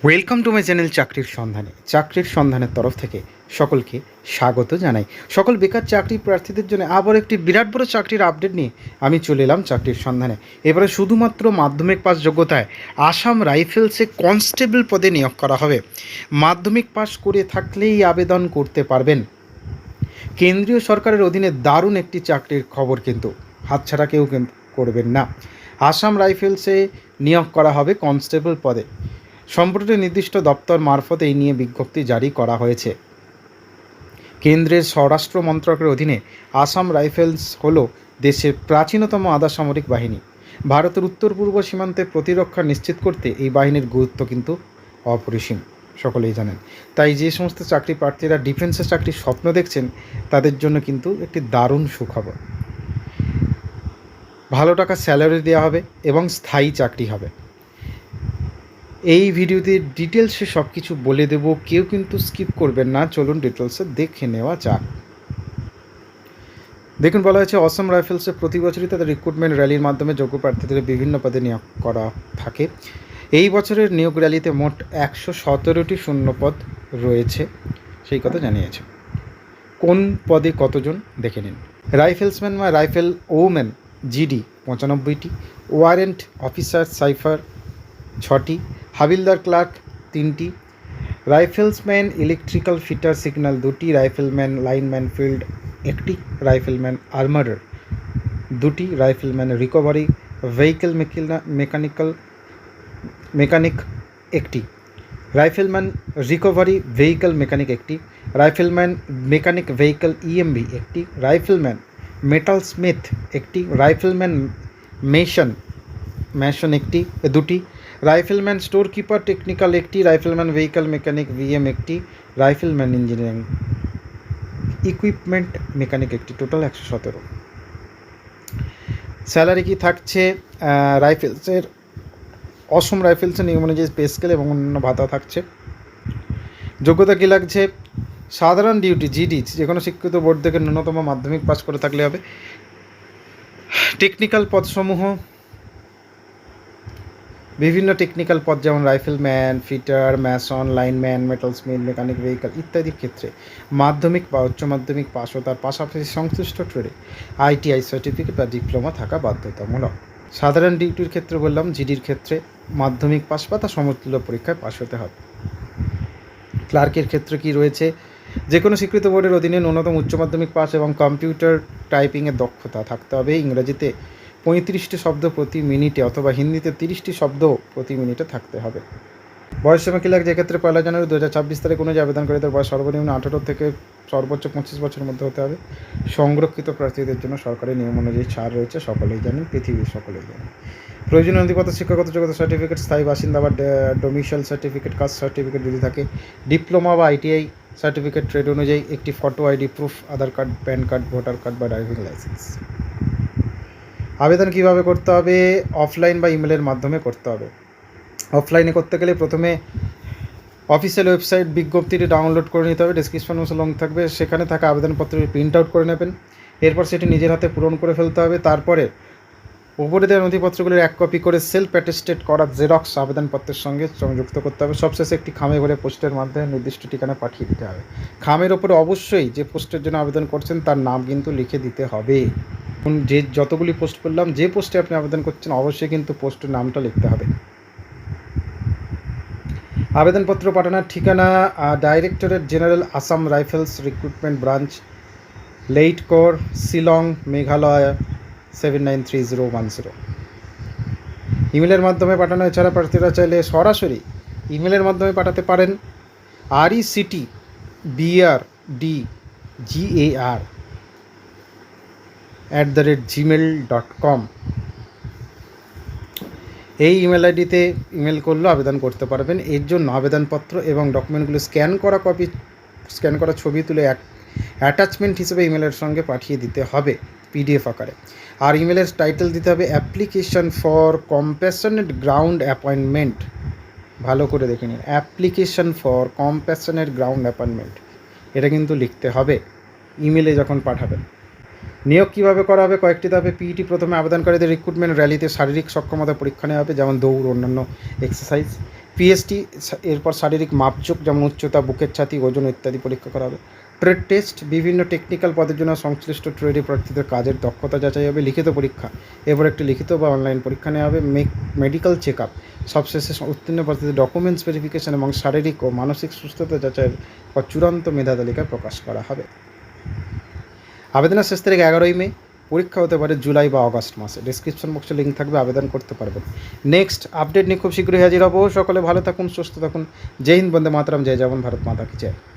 Welcome to my channel চাকরির সন্ধানের তরফ থেকে সকলকে স্বাগত জানাই। সকল বেকার চাকরি প্রার্থীদের জন্য আবার একটি বিরাট বড় চাকরির আপডেট নিয়ে আমি চলে এলাম চাকরির সন্ধানে। এবারে শুধুমাত্র মাধ্যমিক পাস যোগ্যতায় আসাম রাইফেলসে কনস্টেবল পদে নিয়োগ করা হবে। মাধ্যমিক পাস করে থাকলেই আবেদন করতে পারবেন। কেন্দ্রীয় সরকারের অধীনে দারুণ একটি চাকরির খবর, কিন্তু হাতছাড়া কেউ কিন্তু করবেন না। আসাম রাইফেলসে নিয়োগ করা হবে কনস্টেবল পদে। সম্প্রতি নির্দিষ্ট দপ্তর মারফত এই নিয়ে বিজ্ঞপ্তি জারি করা হয়েছে। কেন্দ্রের স্বরাষ্ট্র মন্ত্রকের অধীনে আসাম রাইফেলস হল দেশের প্রাচীনতম আধা সামরিক বাহিনী। ভারতের উত্তর পূর্ব সীমান্তে প্রতিরক্ষা নিশ্চিত করতে এই বাহিনীর গুরুত্ব কিন্তু অপরিসীম, সকলেই জানেন। তাই যে সমস্ত চাকরি প্রার্থীরা ডিফেন্সের চাকরির স্বপ্ন দেখছেন তাদের জন্য কিন্তু একটি দারুণ সুখবর। ভালো টাকা স্যালারি দেওয়া হবে এবং স্থায়ী চাকরি হবে। এই ভিডিওতে ডিটেলসে সব কিছু বলে দেব, কেউ কিন্তু স্কিপ করবেন না। চলুন ডিটেলসে দেখে নেওয়া যাক। দেখুন, বলা হয়েছে আসাম রাইফেলসে প্রতি বছরই তাদের রিক্রুটমেন্ট র্যালির মাধ্যমে যোগ্য প্রার্থীদের বিভিন্ন পদে নিয়োগ করা থাকে। এই বছরের নিয়োগ র্যালিতে মোট 117টি শূন্যপদ রয়েছে, সেই কথা জানিয়েছে। কোন পদে কতজন দেখে নিন। রাইফেলসম্যান বা রাইফেল ওম্যান জিডি 95টি, ওয়ারেন্ট অফিসার সাইফার 6টি, হাবিলদার ক্লার্ক 3টি, রাইফেলসম্যান ইলেকট্রিক্যাল ফিটার সিগন্যাল 2টি, রাইফেলম্যান লাইনম্যান ফিল্ড 1টি, রাইফেলম্যান আর্মারার 2টি, রাইফেলম্যান রিকভারি ভেহিকেল মেকানিক 1টি, রাইফেলম্যান রিকভারি ভেহিকেল মেকানিক 1টি, রাইফেলম্যান মেকানিক ভেহিকেল ইএমভি 1টি, রাইফেলম্যান মেটাল স্মিথ 1টি, রাইফেলম্যান মেশন 2টি, রাইফেলম্যান স্টোর কিপার টেকনিক্যাল 1টি, রাইফেলম্যান ভেহিকেল মেকানিক ভিএম 1টি, রাইফেলম্যান ইঞ্জিনিয়ারিং ইকুইপমেন্ট মেকানিক 1টি, total 117। Salary কি থাকছে? রাইফেলসের অসম রাইফেলসের নিয়ম অনুযায়ী পে স্কেল এবং অন্যান্য ভাতা থাকছে। যোগ্যতা কী লাগছে? সাধারণ ডিউটি জিডি যে কোনো স্বীকৃত বোর্ড থেকে ন্যূনতম মাধ্যমিক পাস করে থাকলে হবে। টেকনিক্যাল পদসমূহ বিভিন্ন টেকনিক্যাল পদ যেমন rifleman, fitter, mason, lineman, metal smith, mechanic vehicle ইত্যাদির ক্ষেত্রে মাধ্যমিক বা উচ্চ মাধ্যমিক পাস ও তার পাশাপাশি সংশ্লিষ্ট ট্রেডে আইটিআই সার্টিফিকেট বা ডিপ্লোমা থাকা বাধ্যতামূলক। সাধারণ ডিউটির ক্ষেত্রে বললাম, জিডির ক্ষেত্রে মাধ্যমিক পাস বা তার সমতুল্য পরীক্ষায় পাস হতে হবে। ক্লার্কের ক্ষেত্রে কি রয়েছে? যে কোনো স্বীকৃত বোর্ডের অধীনে ন্যূনতম উচ্চ মাধ্যমিক পাস এবং কম্পিউটার টাইপিংয়ের দক্ষতা থাকতে হবে। ইংরেজিতে 35টি শব্দ প্রতি মিনিটে অথবা হিন্দিতে 30টি শব্দ প্রতি মিনিটে থাকতে হবে। বয়স সীমা কী লাগছে? এক্ষেত্রে 1 জানুয়ারি 2026 তারিখ অনুযায়ী আবেদনকারীদের বয়স সর্বনিম্ন 18 থেকে সর্বোচ্চ 25 বছরের মধ্যে হতে হবে। সংরক্ষিত প্রার্থীদের জন্য সরকারি নিয়ম অনুযায়ী ছাড় রয়েছে, সকলেই জানেন, পৃথিবীর সকলেই জানেন। প্রয়োজনীয় নথিপত্র শিক্ষাগত যোগ্যতা সার্টিফিকেট, স্থায়ী বাসিন্দা বা ডোমিসাইল সার্টিফিকেট, কাস্ট সার্টিফিকেট যদি থাকে, ডিপ্লোমা বা আইটিআই সার্টিফিকেট, ট্রেড অনুযায়ী একটি photo ID proof, Aadhaar card, PAN card, voter card বা ড্রাইভিং লাইসেন্স। আবেদন কিভাবে করতে হবে? অফলাইন বা ইমেলের মাধ্যমে করতে হবে। অফলাইনে করতে গেলে প্রথমে অফিসিয়াল ওয়েবসাইট বিজ্ঞপ্তিটি ডাউনলোড করে নিতে হবে, ডেসক্রিপশন লিংক থাকবে, সেখানে থাকা আবেদনপত্রটি প্রিন্ট আউট করে নেবেন। এরপর সেটি নিজের হাতে পূরণ করে ফেলতে হবে। তারপরে উপরে দেওয়া নথিপত্রগুলির 1 কপি করে সেলফ অ্যাটেস্টেড করা জেরক্স আবেদনপত্রের সঙ্গে সংযুক্ত করতে হবে। সবশেষে একটি খামে ভরে পোস্টের মাধ্যমে নির্দিষ্ট ঠিকানা পাঠিয়ে দিতে হবে। খামের ওপরে অবশ্যই যে পোস্টের জন্য আবেদন করছেন তার নাম কিন্তু লিখে দিতে হবে। যে যতগুলি পোস্ট করলাম, যে পোস্টে আপনি আবেদন করছেন অবশ্যই কিন্তু পোস্টের নামটা লিখতে হবে। আবেদনপত্র পাঠানোর ঠিকানা directorate general Assam rifles recruitment branch, Laitkor, Shillong, Meghalaya 793010। ইমেলের মাধ্যমে পাঠানো। এছাড়া প্রার্থীরা চাইলে সরাসরি ইমেলের মাধ্যমে পাঠাতে পারেন। rectbrdgar@gmail.com এই ইমেল আইডিতে ইমেল করলেও আবেদন করতে পারবেন। এর জন্য আবেদনপত্র এবং ডকুমেন্টগুলো স্ক্যান করা ছবি তুলে অ্যাটাচমেন্ট হিসেবে ইমেলের সঙ্গে পাঠিয়ে দিতে হবে পিডিএফ আকারে। আর ইমেলের টাইটেল দিতে হবে application for compassionate ground appointment. ভালো করে দেখে নিন, application for compassionate ground appointment, এটা কিন্তু লিখতে হবে ইমেলে যখন পাঠাবেন। নিয়োগ কীভাবে করা হবে? কয়েকটি ধাপে। পিইটি প্রথমে আবেদনকারীদের রিক্রুটমেন্ট র্যালিতে শারীরিক সক্ষমতা পরীক্ষা নেওয়া হবে, যেমন দৌড়, অন্যান্য এক্সারসাইজ। পিএসটি, এরপর শারীরিক মাপজোক যেমন উচ্চতা, বুকের ছাতি, ওজন ইত্যাদি পরীক্ষা করা হবে। ট্রেড টেস্ট, বিভিন্ন টেকনিক্যাল পদের জন্য সংশ্লিষ্ট ট্রেডে প্রার্থীদের কাজের দক্ষতা যাচাই হবে। লিখিত পরীক্ষা, এরপর একটি লিখিত বা অনলাইন পরীক্ষা নেওয়া হবে। মেডিকেল চেক আপ, সবশেষে উত্তীর্ণ প্রার্থীদের ডকুমেন্টস ভেরিফিকেশন এবং শারীরিক ও মানসিক সুস্থতা যাচাইয়ের পর চূড়ান্ত মেধা তালিকা প্রকাশ করা হবে। আবেদনের শেষ তারিখ 11ই মে। পরীক্ষা হতে পারে জুলাই বা অগস্ট মাসে। ডিসক্রিপশন বক্সে লিঙ্ক থাকবে, আবেদন করতে পারবেন। নেক্সট আপডেট নিয়ে খুব শীঘ্রই হাজির হবো। সকলে ভালো থাকুন, সুস্থ থাকুন। জয় হিন্দ, বন্দে মাতরম, জয় জওয়ান, ভারত মাতা কি জয়।